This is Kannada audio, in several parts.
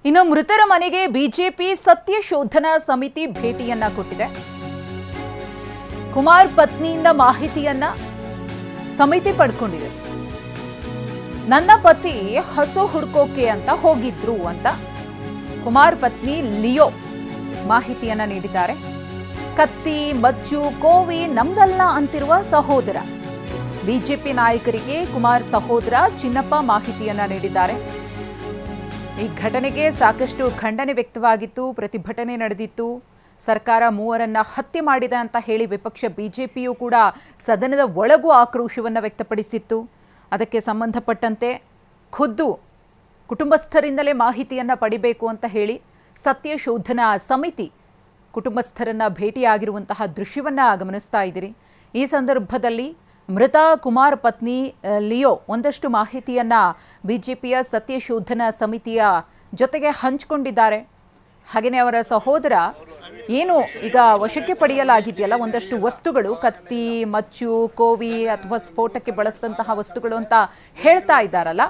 ಇನ್ನು ಮೃತರ ಮನೆಗೆ ಬಿಜೆಪಿ ಸತ್ಯ ಶೋಧನಾ ಸಮಿತಿ ಭೇಟಿಯನ್ನ ಕೊಟ್ಟಿದೆ. ಕುಮಾರ್ ಪತ್ನಿಯಿಂದ ಮಾಹಿತಿಯನ್ನ ಸಮಿತಿ ಪಡ್ಕೊಂಡಿದೆ. ನನ್ನ ಪತಿ ಹಸು ಹುಡ್ಕೋಕೆ ಅಂತ ಹೋಗಿದ್ರು ಅಂತ ಕುಮಾರ್ ಪತ್ನಿ ಲಿಯೋ ಮಾಹಿತಿಯನ್ನ ನೀಡಿದ್ದಾರೆ. ಕತ್ತಿ ಮಚ್ಚು ಕೋವಿ ನಮ್ದಲ್ಲ ಅಂತಿರುವ ಸಹೋದರ. ಬಿಜೆಪಿ ನಾಯಕರಿಗೆ ಕುಮಾರ್ ಸಹೋದರ ಚಿನ್ನಪ್ಪ ಮಾಹಿತಿಯನ್ನ ನೀಡಿದ್ದಾರೆ. ಈ ಘಟನೆಗೆ ಸಾಕಷ್ಟು ಖಂಡನೆ ವ್ಯಕ್ತವಾಗಿತ್ತು, ಪ್ರತಿಭಟನೆ ನಡೆದಿತ್ತು. ಸರ್ಕಾರ ಮೂವರನ್ನ ಹತ್ಯೆ ಮಾಡಿದೆ ಅಂತ ಹೇಳಿ ವಿಪಕ್ಷ ಬಿಜೆಪಿಯು ಕೂಡ ಸದನದ ಒಳಗೂ ಆಕ್ರೋಶವನ್ನು ವ್ಯಕ್ತಪಡಿಸಿತ್ತು. ಅದಕ್ಕೆ ಸಂಬಂಧಪಟ್ಟಂತೆ ಖುದ್ದು ಕುಟುಂಬಸ್ಥರಿಂದಲೇ ಮಾಹಿತಿಯನ್ನು ಪಡಿಬೇಕು ಅಂತ ಹೇಳಿ ಸತ್ಯ ಶೋಧನಾ ಸಮಿತಿ ಕುಟುಂಬಸ್ಥರನ್ನ ಭೇಟಿಯಾಗಿರುವಂತಹ ದೃಶ್ಯವನ್ನ ಗಮನಿಸ್ತಾ ಇದ್ದೀರಿ. ಈ ಸಂದರ್ಭದಲ್ಲಿ ಮೃತ ಕುಮಾರ್ ಪತ್ನಿ ಲಿಯೋ ಒಂದಷ್ಟು ಮಾಹಿತಿಯನ್ನ ಬಿಜೆಪಿಯ ಸತ್ಯ ಶೋಧನಾ ಸಮಿತಿಯ ಜೊತೆಗೆ ಹಂಚಿಕೊಂಡಿದ್ದಾರೆ. ಹಾಗೆಯೇ ಅವರ ಸಹೋದರ ಏನು ಈಗ ವಶಕ್ಕೆ ಪಡೆಯಲಾಗಿದೆಯಲ್ಲ ಒಂದಷ್ಟು ವಸ್ತುಗಳು, ಕತ್ತಿ ಮಚ್ಚು ಕೋವಿ ಅಥವಾ ಸ್ಫೋಟಕ್ಕೆ ಬಳಸಿದಂತಹ ವಸ್ತುಗಳು ಅಂತ ಹೇಳ್ತಾ ಇದ್ದಾರಲ್ಲ,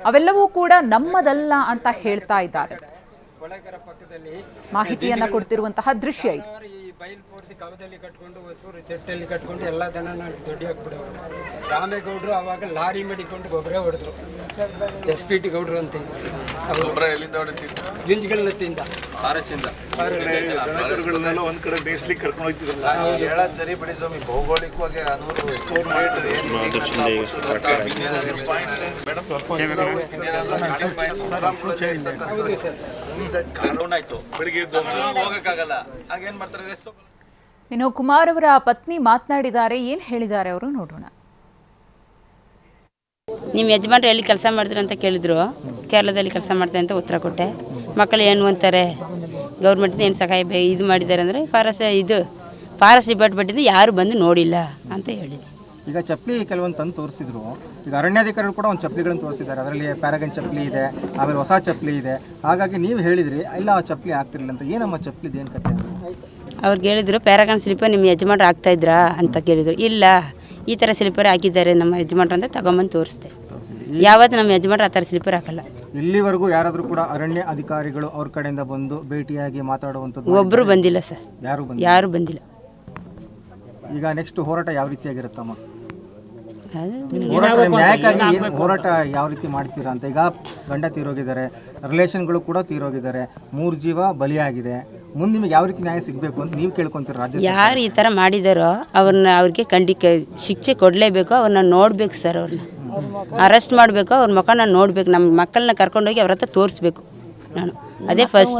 ಅವೆಲ್ಲವೂ ಕೂಡ ನಮ್ಮದಲ್ಲ ಅಂತ ಹೇಳ್ತಾ ಇದ್ದಾರೆ. ಮಾಹಿತಿಯನ್ನ ಕೊಡ್ತಿರುವಂತಹ ದೃಶ್ಯ ಇದು. ಬೈಲ್ಪೂರ್ತಿ ಕವದಲ್ಲಿ ಕಟ್ಕೊಂಡು ಹೊಸೂರು ಚೆಟ್ಟಲ್ಲಿ ಕಟ್ಕೊಂಡು ಎಲ್ಲ ದನ ದೊಡ್ಡಿ ಹಾಕ್ಬಿಡೋರು. ರಾಮೇಗೌಡರು ಆವಾಗ ಲಾರಿ ಮಾಡಿಕೊಂಡು ಗೊಬ್ಬರ ಹೊಡೆದ್ರು. SP ಟಿ ಗೌಡ್ರು ಅಂತ ಗಿಂಜ್ಗಳತ್ತಿಂದ ಒಂದ್ ಕಡೆ ಬೇಯಿಸ್ಲಿಕ್ಕೆ ಕರ್ಕೊಂಡು ಹೋಗ್ತಿದ್ರಲ್ಲ. ಹೇಳೋದು ಸರಿ ಬಿಡಿ ಸ್ವಾಮಿ, ಭೌಗೋಳಿಕವಾಗಿ ಇನ್ನು ಕುಮಾರ್ ಅವರ ಪತ್ನಿ ಮಾತನಾಡಿದ್ದಾರೆ. ಏನ್ ಹೇಳಿದ್ದಾರೆ ಅವರು ನೋಡೋಣ. ನಿಮ್ಮ ಯಜಮಾನ್ರು ಎಲ್ಲಿ ಕೆಲಸ ಮಾಡಿದ್ರು ಅಂತ ಕೇಳಿದ್ರು. ಕೇರಳದಲ್ಲಿ ಕೆಲಸ ಮಾಡ್ತಾರೆ ಅಂತ ಉತ್ತರ ಕೊಟ್ಟೆ. ಮಕ್ಕಳು ಏನು ಅಂತಾರೆ, ಗೌರ್ಮೆಂಟಿಂದ ಏನು ಸಹಾಯ ಇದು ಮಾಡಿದ್ದಾರೆ ಅಂದರೆ ಫಾರೆಸ್ಟ್ ಡಿಪಾರ್ಟ್ಮೆಂಟಿಂದ ಯಾರು ಬಂದು ನೋಡಿಲ್ಲ ಅಂತ ಹೇಳಿದೆ. ಈಗ ಚಪ್ಪಲಿ ಕೆಲವೊಂದು ತಂದು ತೋರಿಸಿದ್ರು. ಈಗ ಅರಣ್ಯಾಧಿಕಾರಿಗಳು ಕೂಡ ಒಂದು ಚಪ್ಪಲಿಗಳನ್ನು ತೋರಿಸಿದ್ದಾರೆ. ಅದರಲ್ಲಿ ಪ್ಯಾರಾಗನ್ ಚಪ್ಪಲಿ ಇದೆ, ಆಮೇಲೆ ಹೊಸ ಚಪ್ಪಲಿ ಇದೆ. ಹಾಗಾಗಿ ನೀವು ಹೇಳಿದ್ರಿ ಇಲ್ಲ ಆ ಚಪ್ಪಲಿ ಆಗ್ತಿರಲಿಲ್ಲ ಅಂತ. ಏನಮ್ಮ ಚಪ್ಪಲಿದು ಏನು ಕತೆ? ಅವ್ರಿಗೆ ಹೇಳಿದ್ರು ಪ್ಯಾರಾಗನ್ ಸ್ಲಿಪ್ಪರ್ ನಿಮ್ಮ ಯಜಮಾನ್ರು ಹಾಕ್ತಾಯಿದ್ರಾ ಅಂತ ಕೇಳಿದ್ರು. ಇಲ್ಲ, ಈ ಥರ ಸ್ಲಿಪ್ಪರ್ ಹಾಕಿದ್ದಾರೆ ನಮ್ಮ ಯಜಮಾನ್ರು ಅಂತ ತಗೊಂಬಂದು ತೋರಿಸ್ದೆ. ಯಾವತ್ತು ನಮ್ಮ ಯಜಮಾನ್ರು ಆ ಥರ ಸ್ಲಿಪ್ಪರ್ ಹಾಕಲ್ಲ. ಇಲ್ಲಿವರೆಗೂ ಯಾರಾದರೂ ಕೂಡ ಅರಣ್ಯ ಅಧಿಕಾರಿಗಳು ಅವ್ರ ಕಡೆಯಿಂದ ಬಂದು ಭೇಟಿಯಾಗಿ ಮಾತಾಡುವಂಥದ್ದು ಒಬ್ಬರು ಬಂದಿಲ್ಲ ಸರ್, ಯಾರು ಬಂದಿಲ್ಲ. ಈಗ ನೆಕ್ಸ್ಟ್ ಹೋರಾಟ ಯಾವ ರೀತಿಯಾಗಿರುತ್ತಮ್ಮ? ನ್ಯಾಯಕ್ಕಾಗಿ ಹೋರಾಟ ಯಾವ ರೀತಿ ಮಾಡ್ತೀರಾ ಅಂತ? ಈಗ ಗಂಡ ತೀರೋಗಿದ್ದಾರೆ, ರಿಲೇಷನ್ಗಳು ಕೂಡ ತೀರೋಗಿದ್ದಾರೆ, 3 ಜೀವ ಬಲಿಯಾಗಿದೆ. ಮುಂದೆ ನಿಮಗೆ ಯಾವ ರೀತಿ ನ್ಯಾಯ ಸಿಗಬೇಕು ಅಂತ ನೀವು ಕೇಳ್ಕೊಂತೀರ? ರಾಜ್ಯ ಯಾರು ಈ ಥರ ಮಾಡಿದಾರೋ ಅವ್ರಿಗೆ ಶಿಕ್ಷೆ ಕೊಡಲೇಬೇಕು. ಅವ್ರನ್ನ ನೋಡಬೇಕು ಸರ್, ಅವ್ರನ್ನ ಅರೆಸ್ಟ್ ಮಾಡಬೇಕು, ಅವ್ರ ಮುಖನ ನೋಡಬೇಕು. ನಮ್ಮ ಮಕ್ಕಳನ್ನ ಕರ್ಕೊಂಡೋಗಿ ಅವ್ರ ಹತ್ರ ತೋರಿಸ್ಬೇಕು. ನಾನು ಅದೇ ಫಸ್ಟ್